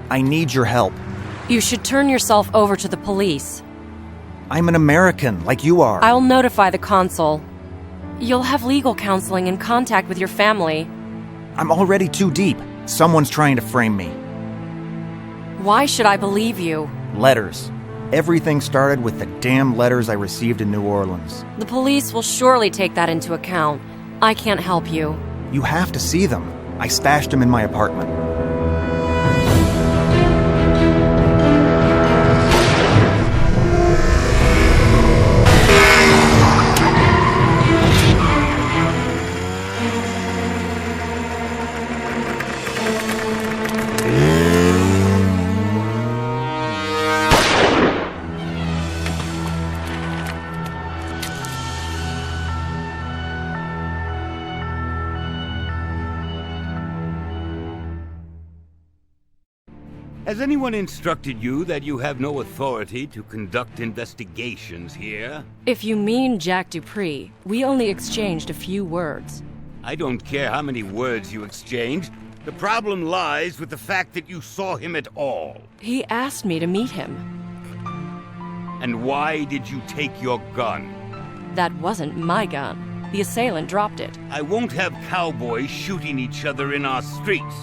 I need your help. You should turn yourself over to the police. I'm an American, like you are. I'll notify the consul. You'll have legal counseling and contact with your family. I'm already too deep. Someone's trying to frame me. Why should I believe you? Letters. Everything started with the damn letters I received in New Orleans. The police will surely take that into account. I can't help you. You have to see them. I stashed them in my apartment. Has anyone instructed you that you have no authority to conduct investigations here? If you mean Jack Dupree, we only exchanged a few words. I don't care how many words you exchanged. The problem lies with the fact that you saw him at all. He asked me to meet him. And why did you take your gun? That wasn't my gun. The assailant dropped it. I won't have cowboys shooting each other in our streets.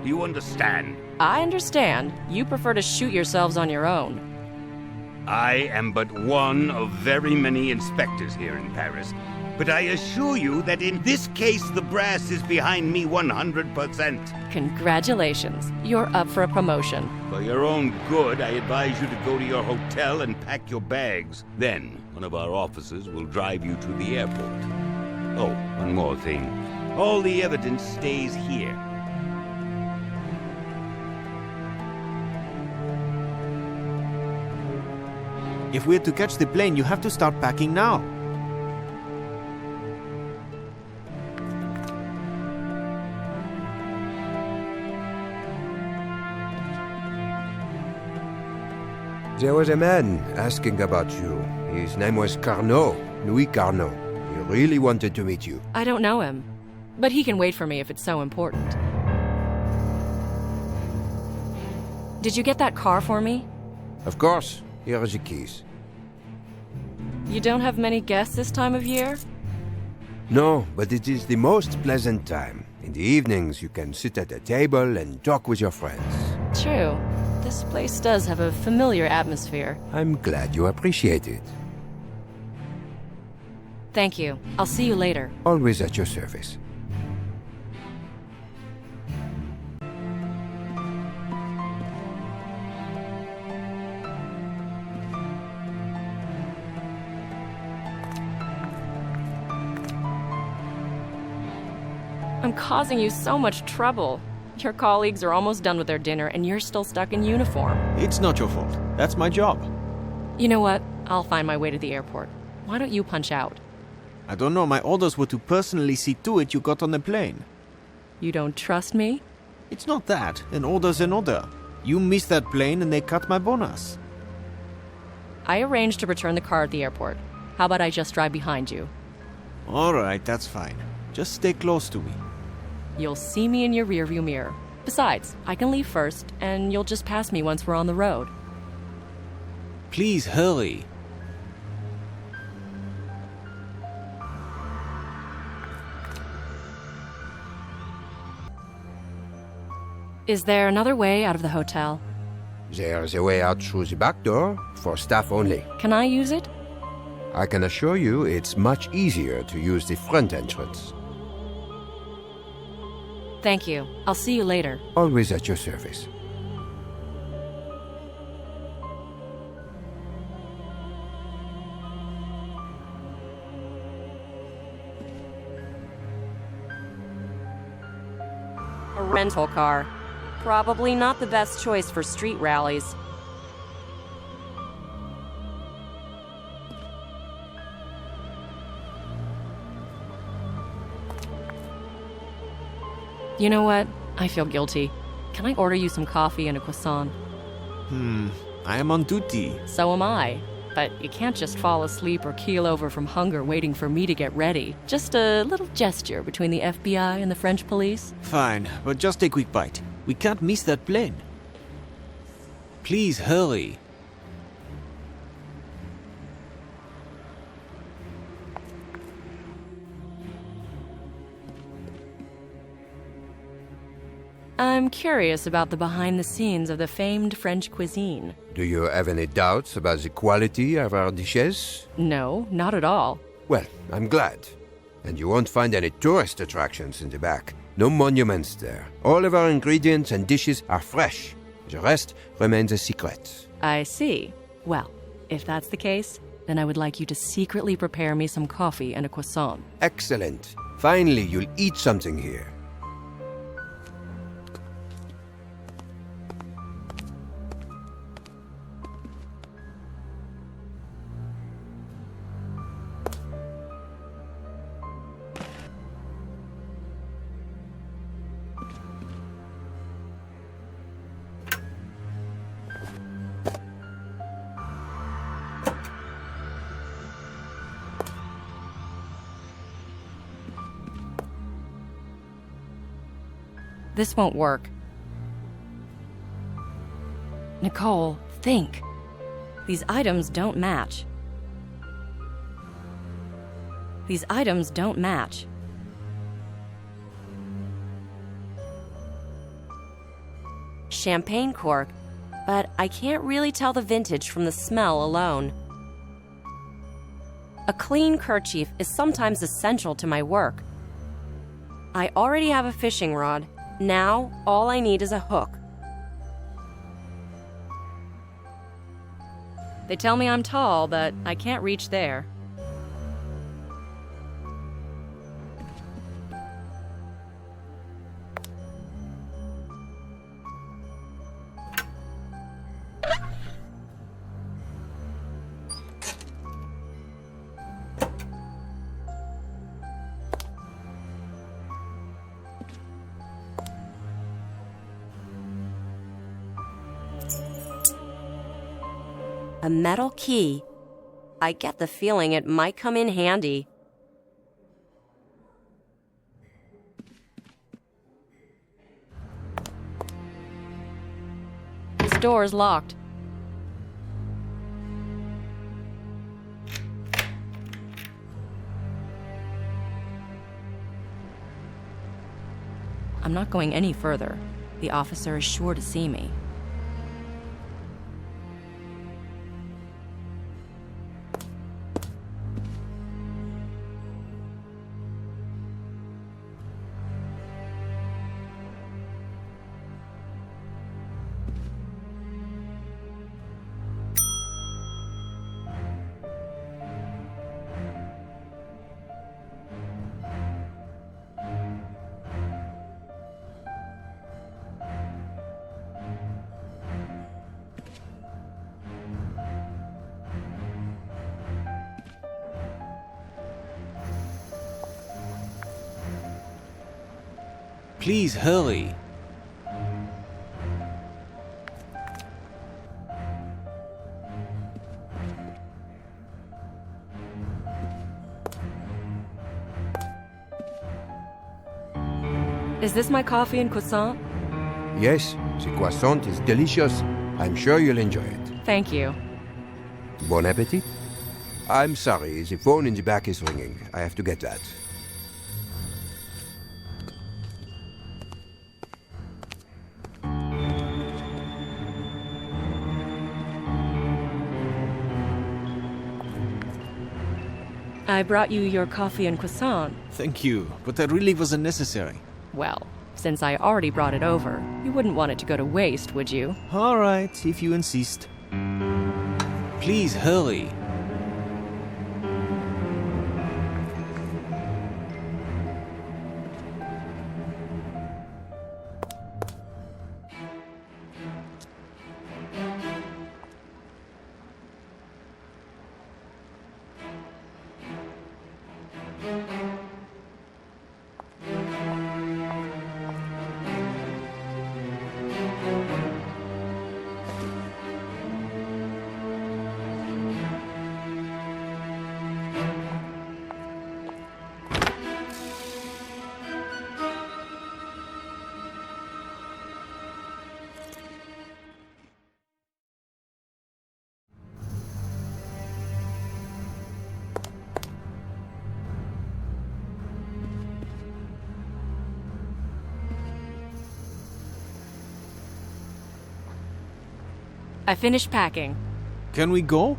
Do you understand? I understand. You prefer to shoot yourselves on your own. I am but one of very many inspectors here in Paris. But I assure you that in this case, the brass is behind me 100%. Congratulations. You're up for a promotion. For your own good, I advise you to go to your hotel and pack your bags. Then, one of our officers will drive you to the airport. Oh, one more thing. All the evidence stays here. If we're to catch the plane, you have to start packing now. There was a man asking about you. His name was Carnot, Louis Carnot. He really wanted to meet you. I don't know him, but he can wait for me if it's so important. Did you get that car for me? Of course. Here are the keys. You don't have many guests this time of year? No, but it is the most pleasant time. In the evenings, you can sit at a table and talk with your friends. True. This place does have a familiar atmosphere. I'm glad you appreciate it. Thank you. I'll see you later. Always at your service. I'm causing you so much trouble. Your colleagues are almost done with their dinner and you're still stuck in uniform. It's not your fault. That's my job. You know what? I'll find my way to the airport. Why don't you punch out? I don't know. My orders were to personally see to it you got on the plane. You don't trust me? It's not that. An order's an order. You missed that plane and they cut my bonus. I arranged to return the car at the airport. How about I just drive behind you? All right, that's fine. Just stay close to me. You'll see me in your rearview mirror. Besides, I can leave first, and you'll just pass me once we're on the road. Please hurry. Is there another way out of the hotel? There's a way out through the back door, for staff only. Can I use it? I can assure you it's much easier to use the front entrance. Thank you. I'll see you later. Always at your service. A rental car. Probably not the best choice for street rallies. You know what? I feel guilty. Can I order you some coffee and a croissant? I am on duty. So am I. But you can't just fall asleep or keel over from hunger waiting for me to get ready. Just a little gesture between the FBI and the French police. Fine, but just a quick bite. We can't miss that plane. Please hurry. I'm curious about the behind the scenes of the famed French cuisine. Do you have any doubts about the quality of our dishes? No, not at all. Well, I'm glad. And you won't find any tourist attractions in the back. No monuments there. All of our ingredients and dishes are fresh. The rest remains a secret. I see. Well, if that's the case, then I would like you to secretly prepare me some coffee and a croissant. Excellent. Finally, you'll eat something here. This won't work. Nicole, think. These items don't match. These items don't match. Champagne cork, but I can't really tell the vintage from the smell alone. A clean kerchief is sometimes essential to my work. I already have a fishing rod. Now, all I need is a hook. They tell me I'm tall, but I can't reach there. A metal key. I get the feeling it might come in handy. This door is locked. I'm not going any further. The officer is sure to see me. Please hurry. Is this my coffee and croissant? Yes, the croissant is delicious. I'm sure you'll enjoy it. Thank you. Bon appetit. I'm sorry, the phone in the back is ringing. I have to get that. I brought you your coffee and croissant. Thank you, but that really wasn't necessary. Well, since I already brought it over, you wouldn't want it to go to waste, would you? All right, if you insist. Please hurry. I finished packing. Can we go?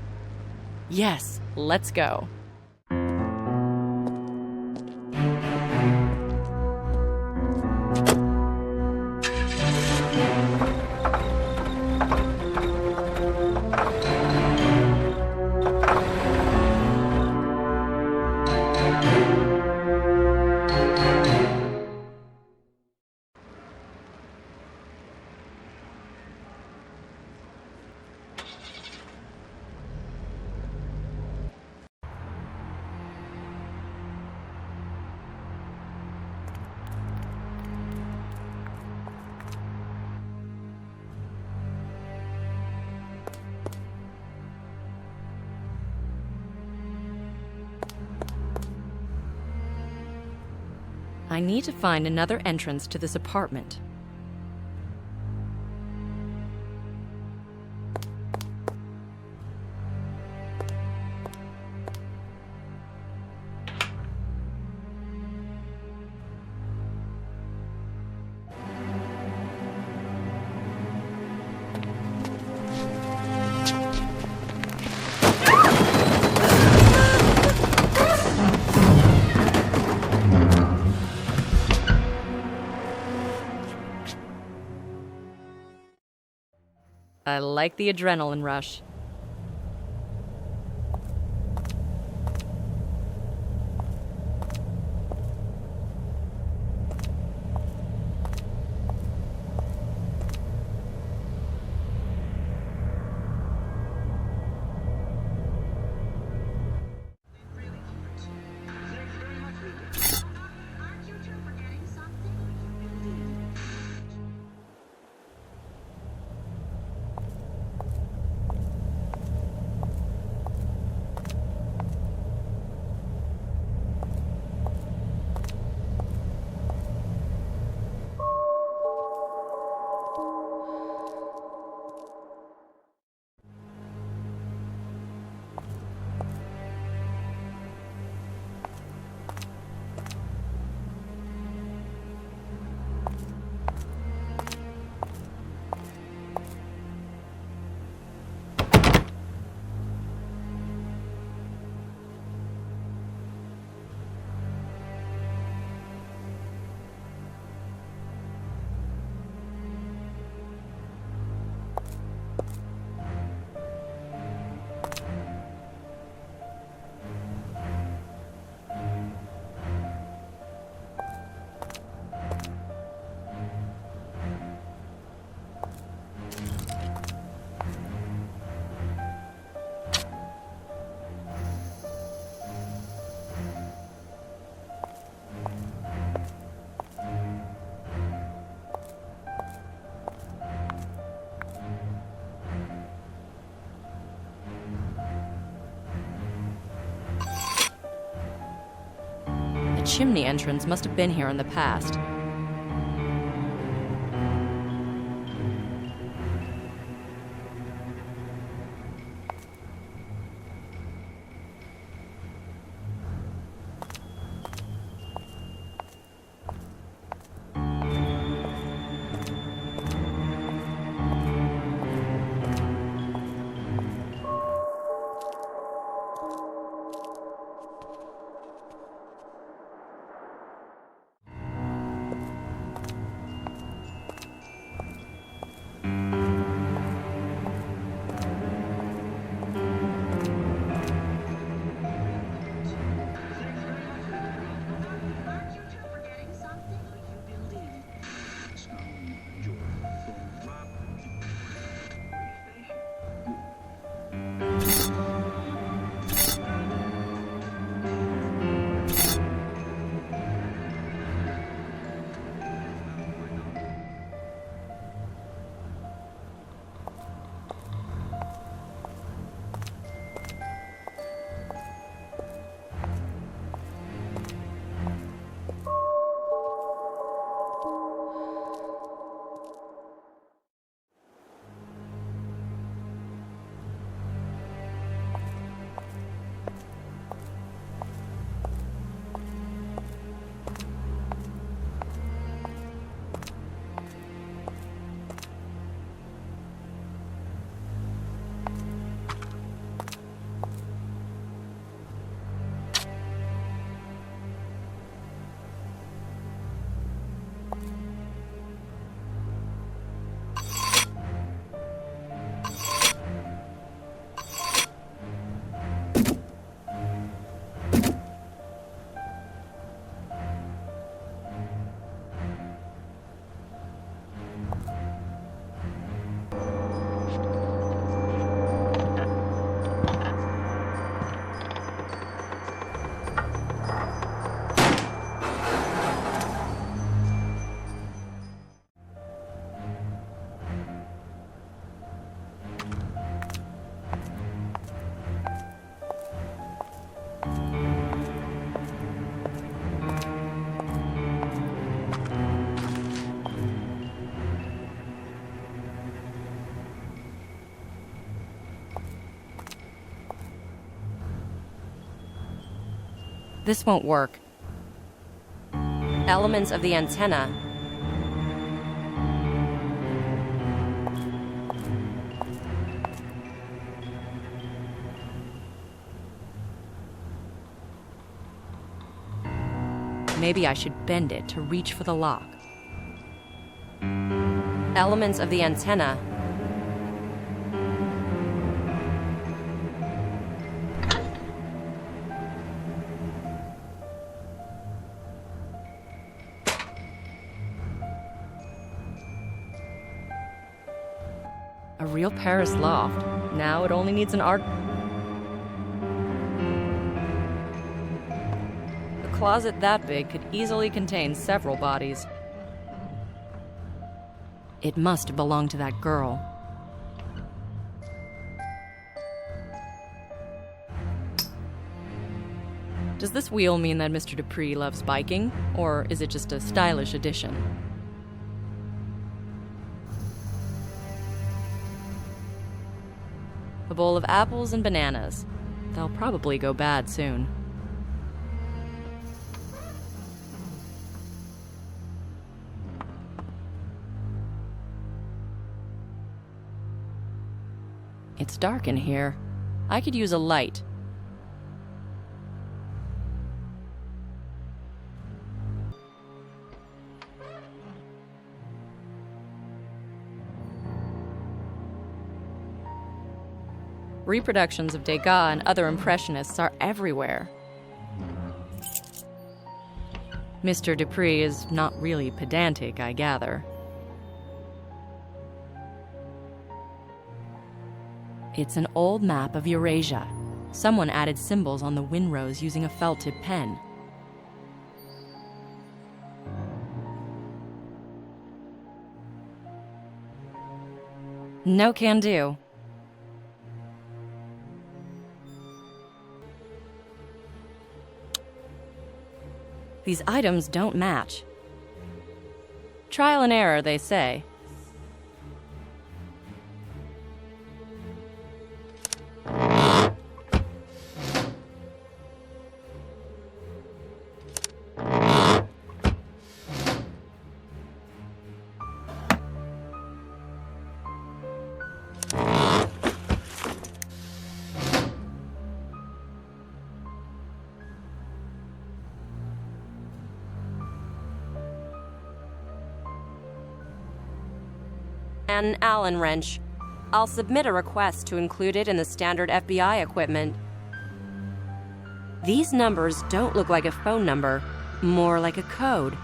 Yes, let's go. I need to find another entrance to this apartment. I like the adrenaline rush. The chimney entrance must have been here in the past. This won't work. Elements of the antenna. Maybe I should bend it to reach for the lock. Elements of the antenna. A real Paris loft. Now it only needs an art. A closet that big could easily contain several bodies. It must have belonged to that girl. Does this wheel mean that Mr. Dupree loves biking, or is it just a stylish addition? A bowl of apples and bananas. They'll probably go bad soon. It's dark in here. I could use a light. Reproductions of Degas and other Impressionists are everywhere. Mr. Dupree is not really pedantic, I gather. It's an old map of Eurasia. Someone added symbols on the windrows using a felt-tip pen. No can do. These items don't match. Trial and error, they say. An Allen wrench. I'll submit a request to include it in the standard FBI equipment. These numbers don't look like a phone number, more like a code.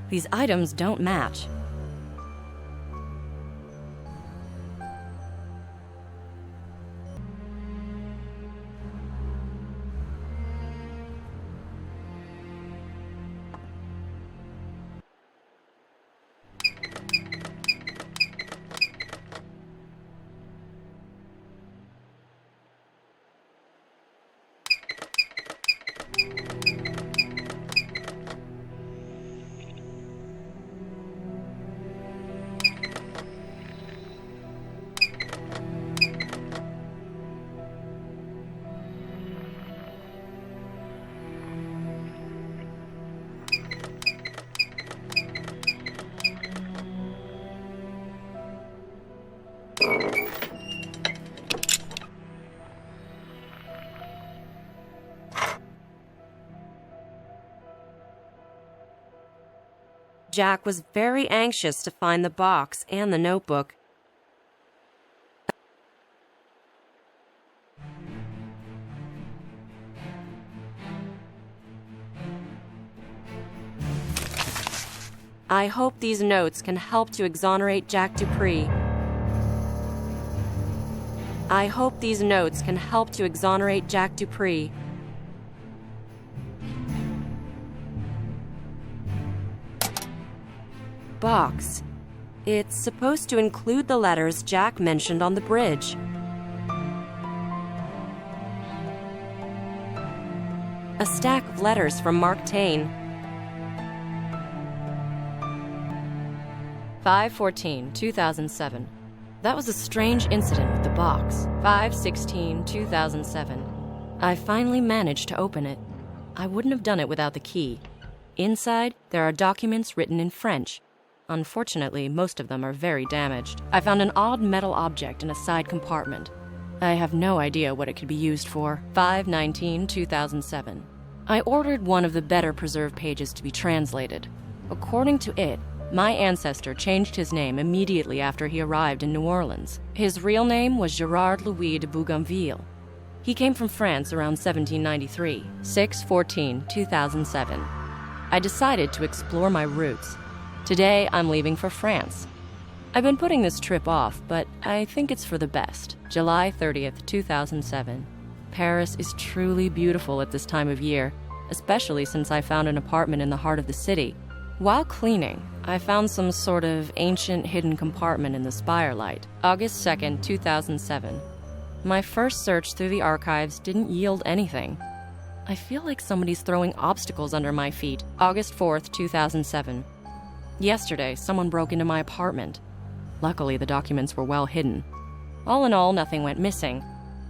These items don't match. Jack was very anxious to find the box and the notebook. I hope these notes can help to exonerate Jack Dupree. I hope these notes can help to exonerate Jack Dupree. Box. It's supposed to include the letters Jack mentioned on the bridge. A stack of letters from Mark Twain. 5/14/2007. That was a strange incident with the box. 5/16/2007. I finally managed to open it. I wouldn't have done it without the key. Inside, there are documents written in French. Unfortunately, most of them are very damaged. I found an odd metal object in a side compartment. I have no idea what it could be used for. 5/19/2007. I ordered one of the better preserved pages to be translated. According to it, my ancestor changed his name immediately after he arrived in New Orleans. His real name was Gerard Louis de Bougainville. He came from France around 1793. 6/14/2007. I decided to explore my roots. Today, I'm leaving for France. I've been putting this trip off, but I think it's for the best. July 30th, 2007. Paris is truly beautiful at this time of year, especially since I found an apartment in the heart of the city. While cleaning, I found some sort of ancient hidden compartment in the spirelight. August 2nd, 2007. My first search through the archives didn't yield anything. I feel like somebody's throwing obstacles under my feet. August 4th, 2007. Yesterday, someone broke into my apartment. Luckily, the documents were well hidden. All in all, nothing went missing.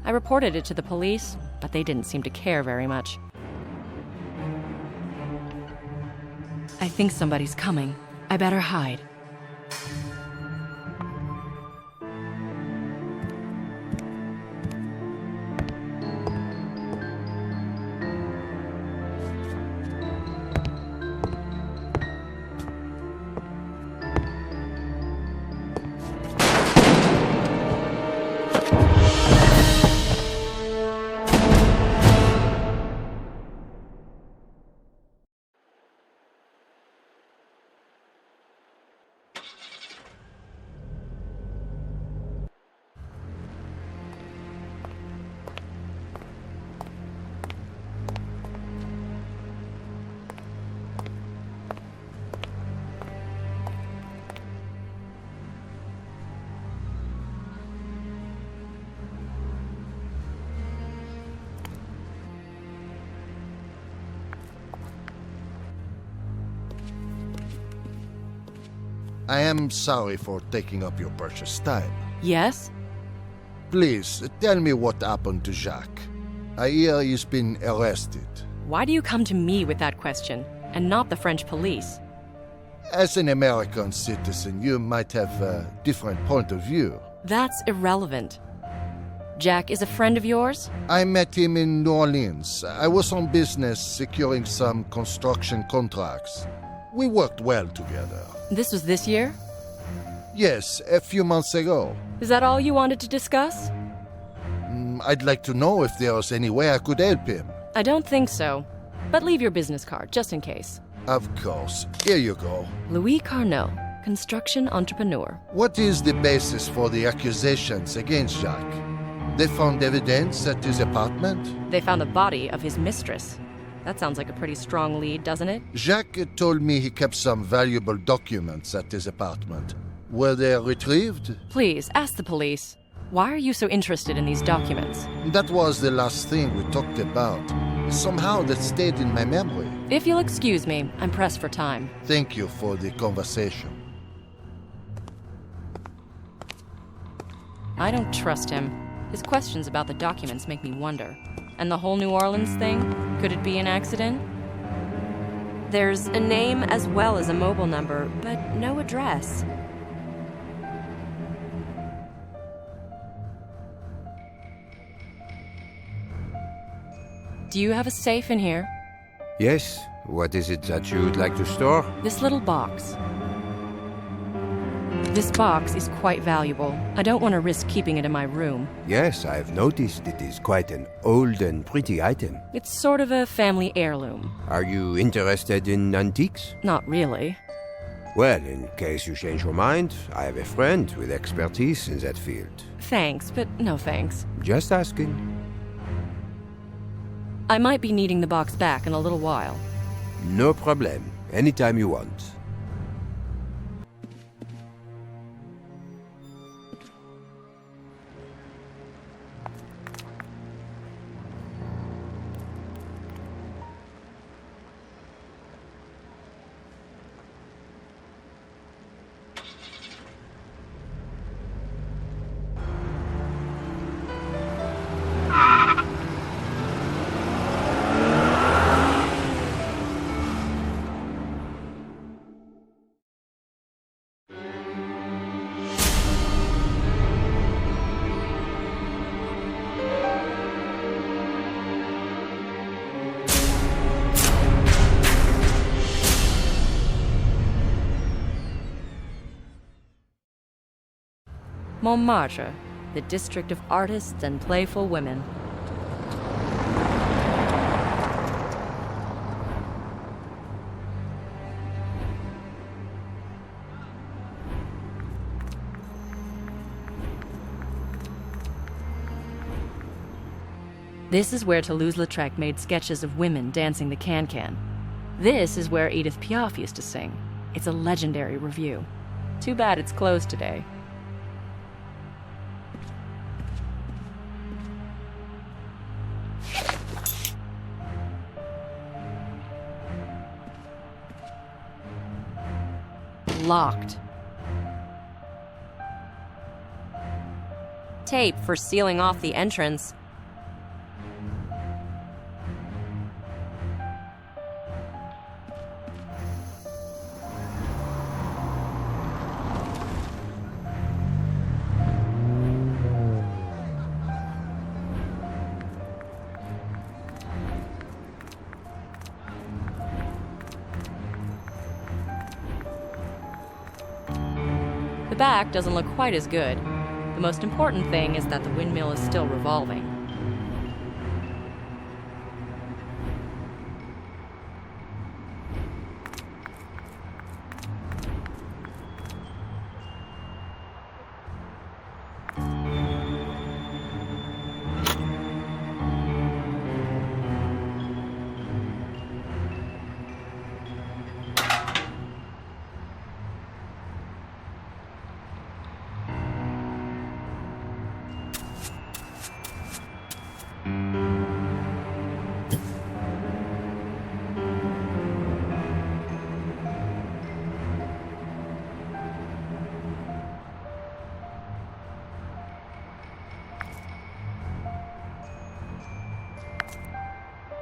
I reported it to the police, but they didn't seem to care very much. I think somebody's coming. I better hide. I am sorry for taking up your precious time. Yes? Please, tell me what happened to Jacques. I hear he's been arrested. Why do you come to me with that question, and not the French police? As an American citizen, you might have a different point of view. That's irrelevant. Jack is a friend of yours? I met him in New Orleans. I was on business securing some construction contracts. We worked well together. This was this year? Yes, a few months ago. Is that all you wanted to discuss? I'd like to know if there was any way I could help him. I don't think so. But leave your business card, just in case. Of course. Here you go. Louis Carnot, construction entrepreneur. What is the basis for the accusations against Jacques? They found evidence at his apartment? They found the body of his mistress. That sounds like a pretty strong lead, doesn't it? Jacques told me he kept some valuable documents at his apartment. Were they retrieved? Please, ask the police. Why are you so interested in these documents? That was the last thing we talked about. Somehow that stayed in my memory. If you'll excuse me, I'm pressed for time. Thank you for the conversation. I don't trust him. His questions about the documents make me wonder. And the whole New Orleans thing? Could it be an accident? There's a name as well as a mobile number, but no address. Do you have a safe in here? Yes, what is it that you would like to store? This little box. This box is quite valuable. I don't want to risk keeping it in my room. Yes, I've noticed it is quite an old and pretty item. It's sort of a family heirloom. Are you interested in antiques? Not really. Well, in case you change your mind, I have a friend with expertise in that field. Thanks, but no thanks. Just asking. I might be needing the box back in a little while. No problem. Anytime you want. Montmartre, the district of artists and playful women. This is where Toulouse-Lautrec made sketches of women dancing the can-can. This is where Edith Piaf used to sing. It's a legendary revue. Too bad it's closed today. Locked. Tape for sealing off the entrance. The back doesn't look quite as good. The most important thing is that the windmill is still revolving.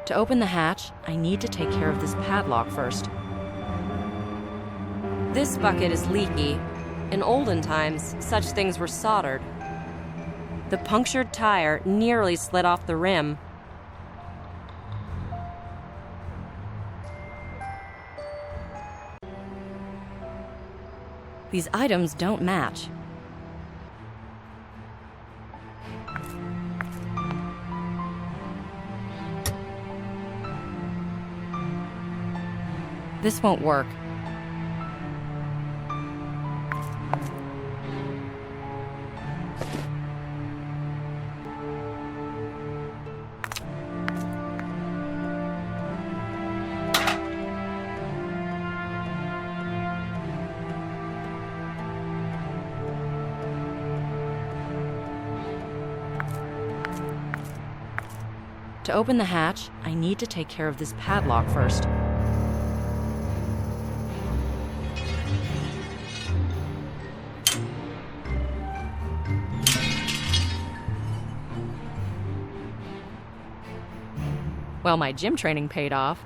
To open the hatch, I need to take care of this padlock first. This bucket is leaky. In olden times, such things were soldered. The punctured tire nearly slid off the rim. These items don't match. This won't work. To open the hatch, I need to take care of this padlock first. Well, my gym training paid off.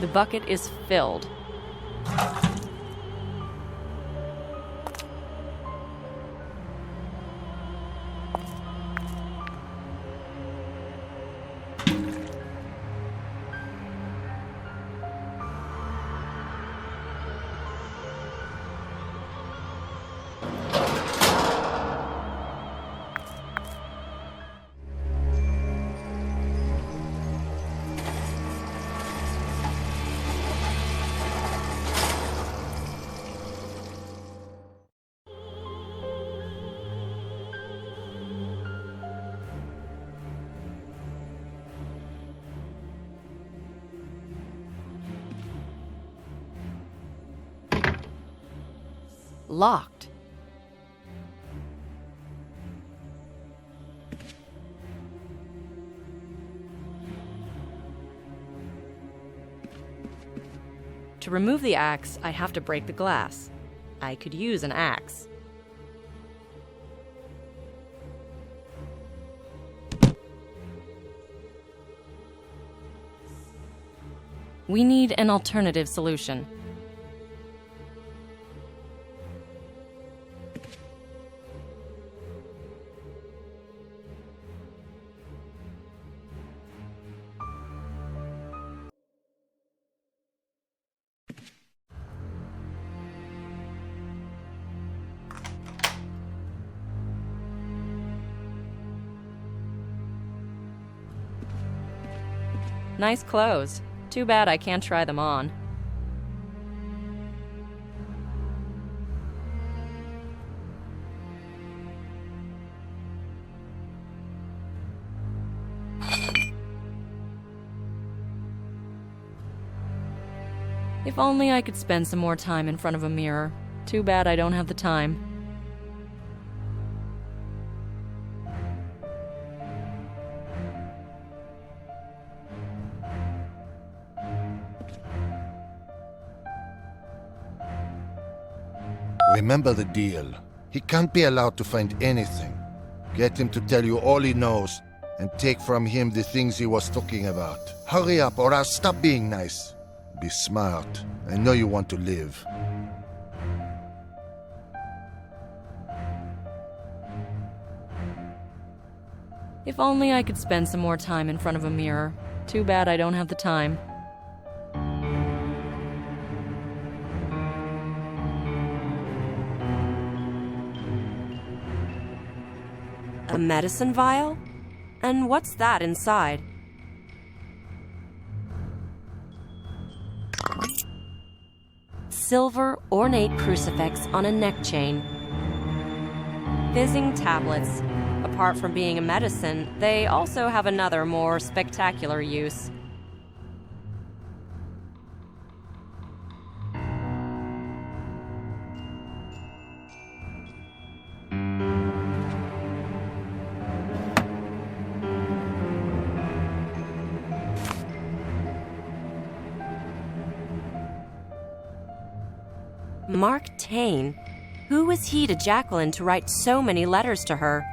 The bucket is filled. Locked. To remove the axe, I have to break the glass. I could use an axe. We need an alternative solution. Nice clothes. Too bad I can't try them on. If only I could spend some more time in front of a mirror. Too bad I don't have the time. Remember the deal. He can't be allowed to find anything. Get him to tell you all he knows, and take from him the things he was talking about. Hurry up, or I'll stop being nice. Be smart. I know you want to live. If only I could spend some more time in front of a mirror. Too bad I don't have the time. A medicine vial? And what's that inside? Silver ornate crucifix on a neck chain. Fizzing tablets. Apart from being a medicine, they also have another, more spectacular use. Mark Taine. Who was he to Jacqueline to write so many letters to her?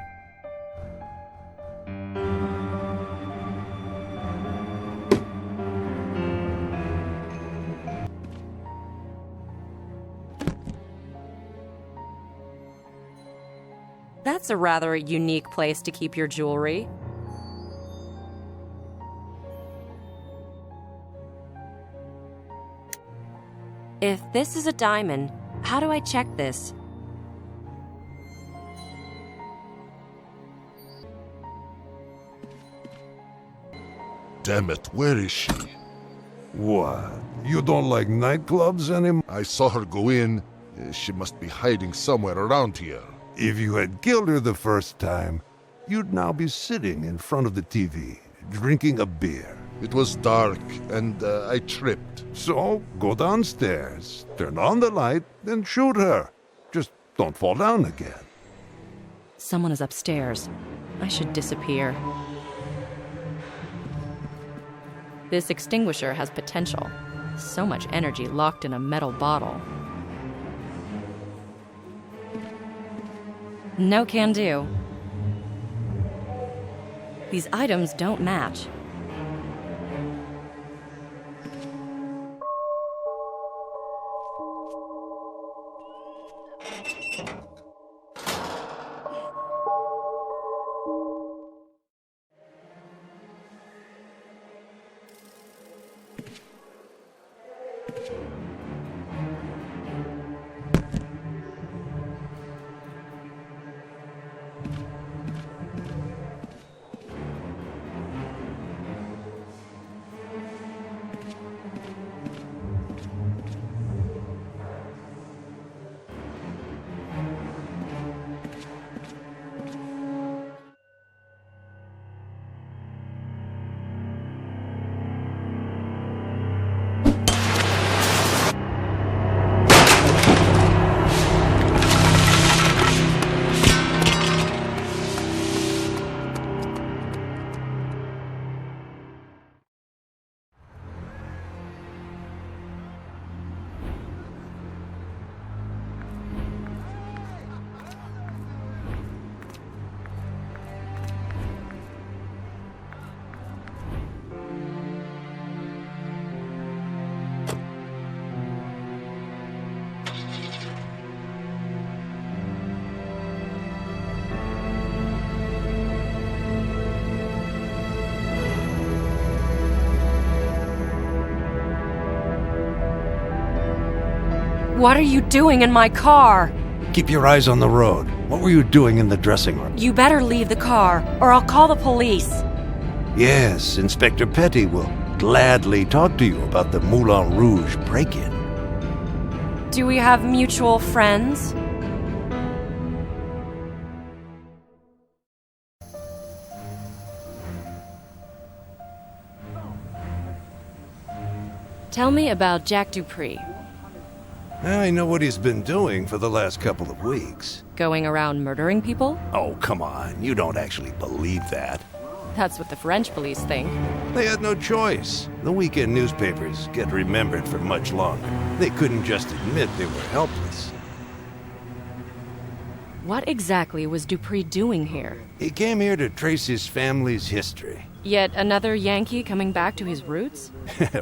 That's a rather unique place to keep your jewelry. If this is a diamond, how do I check this? Damn it, where is she? What? You don't like nightclubs anymore? I saw her go in. She must be hiding somewhere around here. If you had killed her the first time, you'd now be sitting in front of the TV, drinking a beer. It was dark, and I tripped. So, go downstairs, turn on the light, and shoot her. Just don't fall down again. Someone is upstairs. I should disappear. This extinguisher has potential. So much energy locked in a metal bottle. No can do. These items don't match. What are you doing in my car? Keep your eyes on the road. What were you doing in the dressing room? You better leave the car, or I'll call the police. Yes, Inspector Petty will gladly talk to you about the Moulin Rouge break-in. Do we have mutual friends? Tell me about Jack Dupree. I know what he's been doing for the last couple of weeks. Going around murdering people? Oh, come on. You don't actually believe that. That's what the French police think. They had no choice. The weekend newspapers get remembered for much longer. They couldn't just admit they were helpless. What exactly was Dupree doing here? He came here to trace his family's history. Yet another Yankee coming back to his roots?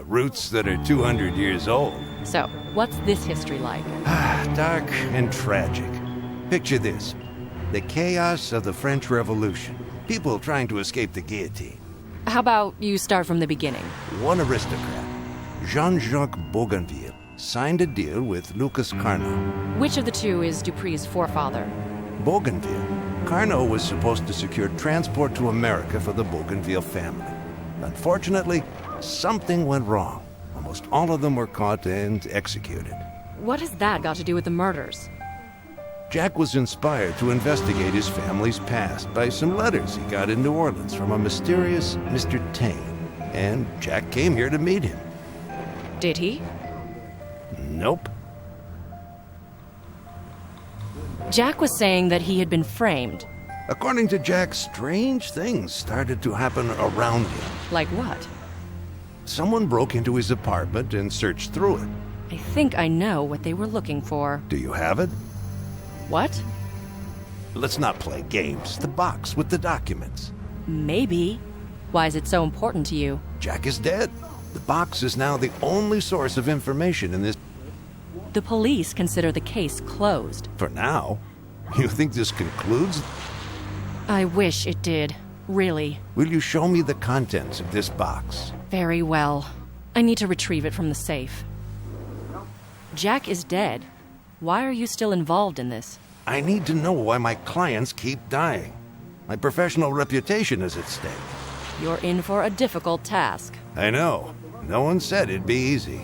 Roots that are 200 years old. So, what's this history like? Dark and tragic. Picture this. The chaos of the French Revolution. People trying to escape the guillotine. How about you start from the beginning? One aristocrat, Jean-Jacques Bougainville, signed a deal with Lucas Carnot. Which of the two is Dupree's forefather? Bougainville. Carnot was supposed to secure transport to America for the Bougainville family. Unfortunately, something went wrong. Almost all of them were caught and executed. What has that got to do with the murders? Jack was inspired to investigate his family's past by some letters he got in New Orleans from a mysterious Mr. Taine. And Jack came here to meet him. Did he? Nope. Jack was saying that he had been framed. According to Jack, strange things started to happen around him. Like what? Someone broke into his apartment and searched through it. I think I know what they were looking for. Do you have it? What? Let's not play games. The box with the documents. Maybe. Why is it so important to you? Jack is dead. The box is now the only source of information in this. The police consider the case closed. For now. You think this concludes? I wish it did. Really. Will you show me the contents of this box? Very well. I need to retrieve it from the safe. Jack is dead. Why are you still involved in this? I need to know why my clients keep dying. My professional reputation is at stake. You're in for a difficult task. I know. No one said it'd be easy.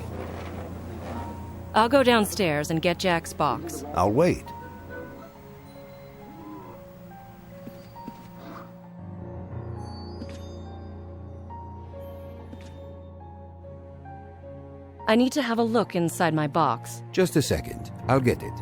I'll go downstairs and get Jack's box. I'll wait. I need to have a look inside my box. Just a second. I'll get it.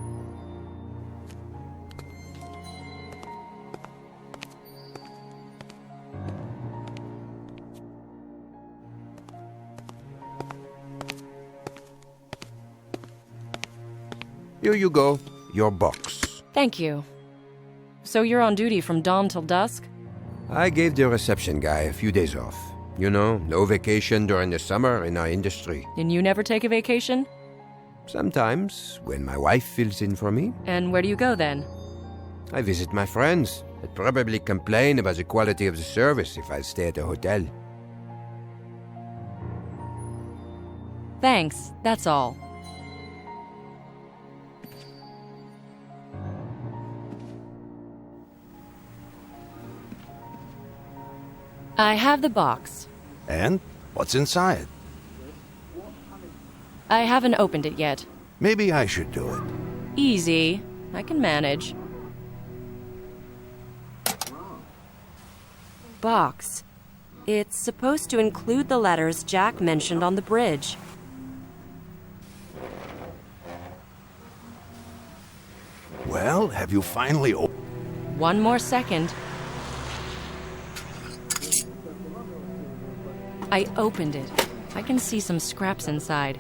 Here you go. Your box. Thank you. So you're on duty from dawn till dusk? I gave the reception guy a few days off. You know, no vacation during the summer in our industry. And you never take a vacation? Sometimes, when my wife fills in for me. And where do you go then? I visit my friends. I'd probably complain about the quality of the service if I stay at a hotel. Thanks, that's all. I have the box. And what's inside? I haven't opened it yet. Maybe I should do it. Easy. I can manage. Box. It's supposed to include the letters Jack mentioned on the bridge. Well, have you finally One more second. I opened it. I can see some scraps inside.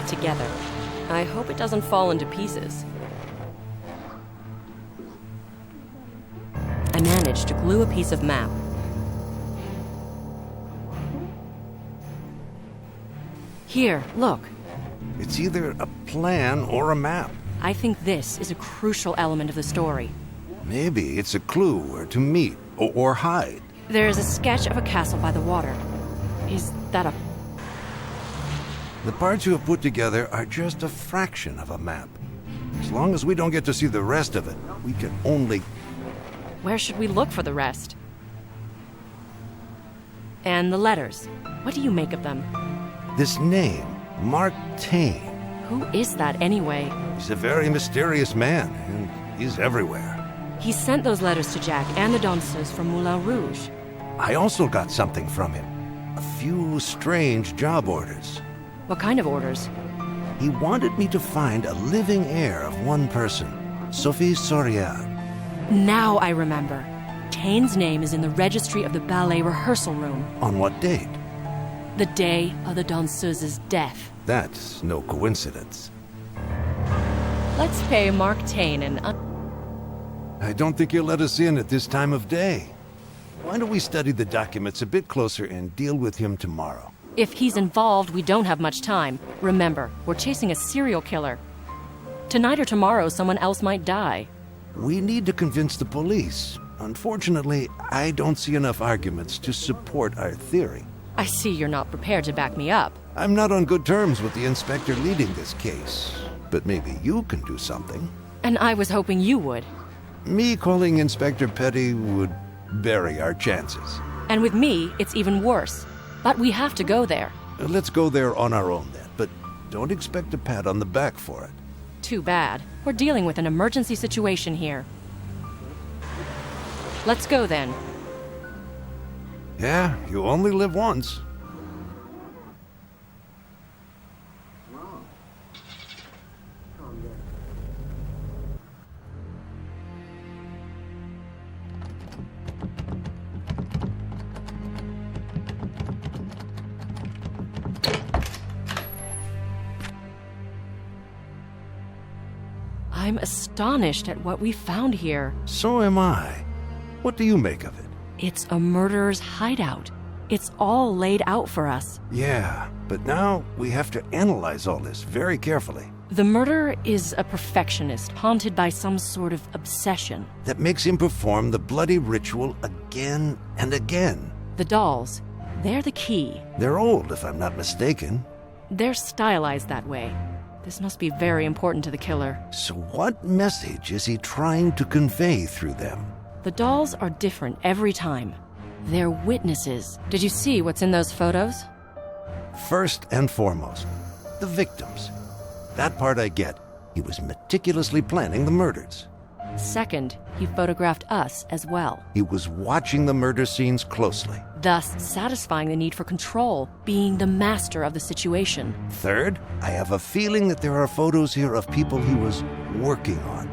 it together. I hope it doesn't fall into pieces. I managed to glue a piece of map. Here, look. It's either a plan or a map. I think this is a crucial element of the story. Maybe it's a clue where to meet or hide. There is a sketch of a castle by the water. Is that a... The parts you have put together are just a fraction of a map. As long as we don't get to see the rest of it, we can only... Where should we look for the rest? And the letters. What do you make of them? This name, Mark Twain. Who is that anyway? He's a very mysterious man, and he's everywhere. He sent those letters to Jack and the danseuses from Moulin Rouge. I also got something from him. A few strange job orders. What kind of orders? He wanted me to find a living heir of one person, Sophie Sorial. Now I remember. Taine's name is in the registry of the ballet rehearsal room. On what date? The day of the danseuse's death. That's no coincidence. Let's pay Mark Taine an... I don't think he'll let us in at this time of day. Why don't we study the documents a bit closer and deal with him tomorrow? If he's involved, we don't have much time. Remember, we're chasing a serial killer. Tonight or tomorrow, someone else might die. We need to convince the police. Unfortunately, I don't see enough arguments to support our theory. I see you're not prepared to back me up. I'm not on good terms with the inspector leading this case, but maybe you can do something. And I was hoping you would. Me calling Inspector Petty would bury our chances. And with me, it's even worse. But we have to go there. Let's go there on our own then, but don't expect a pat on the back for it. Too bad. We're dealing with an emergency situation here. Let's go then. Yeah, you only live once. I'm astonished at what we found here. So am I. What do you make of it? It's a murderer's hideout. It's all laid out for us. Yeah, but now we have to analyze all this very carefully. The murderer is a perfectionist, haunted by some sort of obsession. That makes him perform the bloody ritual again and again. The dolls, they're the key. They're old, if I'm not mistaken. They're stylized that way. This must be very important to the killer. So what message is he trying to convey through them? The dolls are different every time. They're witnesses. Did you see what's in those photos? First and foremost, the victims. That part I get. He was meticulously planning the murders. Second, he photographed us as well. He was watching the murder scenes closely. Thus satisfying the need for control, being the master of the situation. Third, I have a feeling that there are photos here of people he was working on.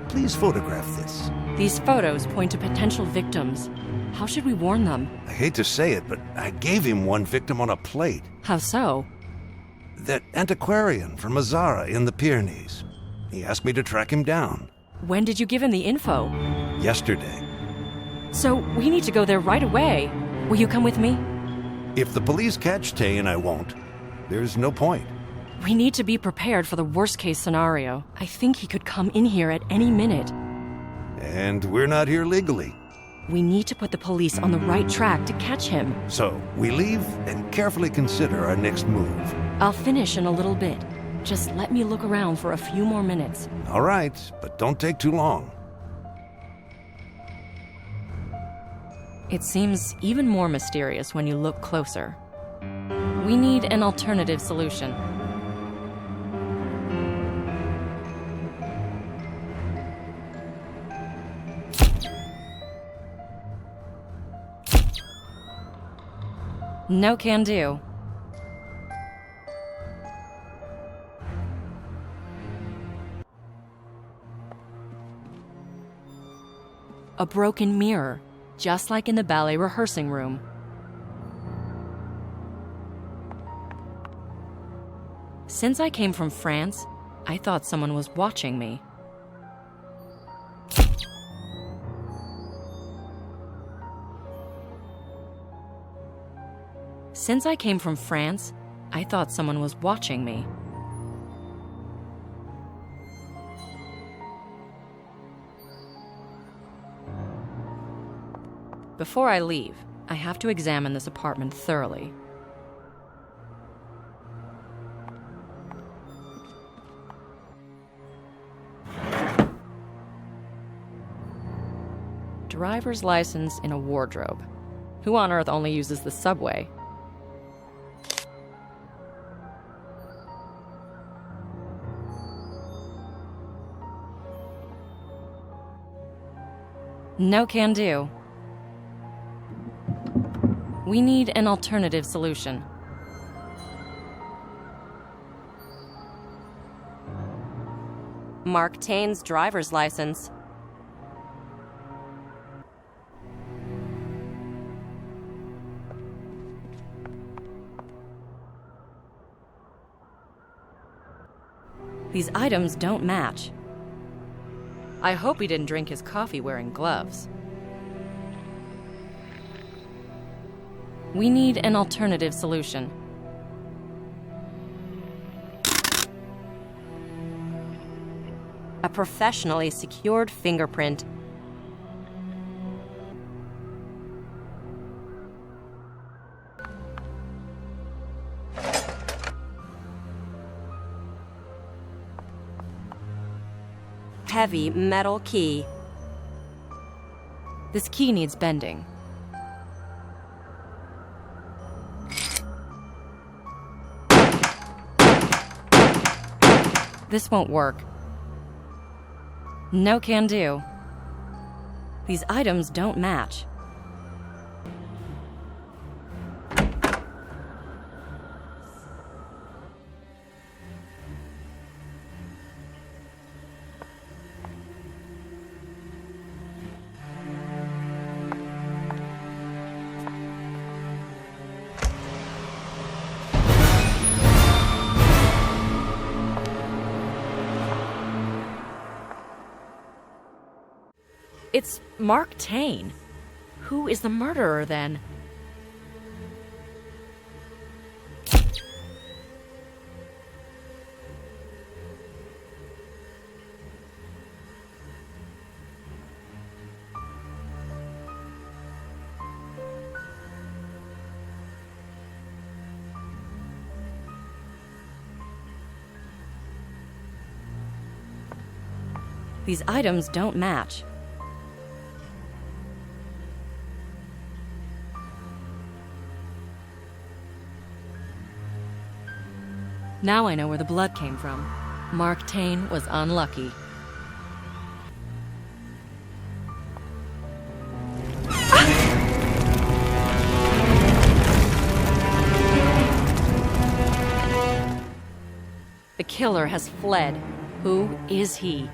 Please photograph this. These photos point to potential victims. How should we warn them? I hate to say it, but I gave him one victim on a plate. How so? That antiquarian from Mazara in the Pyrenees. He asked me to track him down. When did you give him the info? Yesterday. So we need to go there right away. Will you come with me? If the police catch Tay and I won't, there's no point. We need to be prepared for the worst-case scenario. I think he could come in here at any minute. And we're not here legally. We need to put the police on the right track to catch him. So, we leave and carefully consider our next move. I'll finish in a little bit. Just let me look around for a few more minutes. All right, but don't take too long. It seems even more mysterious when you look closer. We need an alternative solution. No can do. A broken mirror, just like in the ballet rehearsing room. Since I came from France, I thought someone was watching me. Since I came from France, I thought someone was watching me. Before I leave, I have to examine this apartment thoroughly. Driver's license in a wardrobe. Who on earth only uses the subway? No can do. We need an alternative solution. Mark Tain's driver's license. These items don't match. I hope he didn't drink his coffee wearing gloves. We need an alternative solution. A professionally secured fingerprint. Heavy metal key. This key needs bending. This won't work. No can do. These items don't match. It's Mark Tain. Who is the murderer, then? These items don't match. Now I know where the blood came from. Mark Tain was unlucky. The killer has fled. Who is he?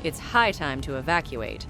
It's high time to evacuate.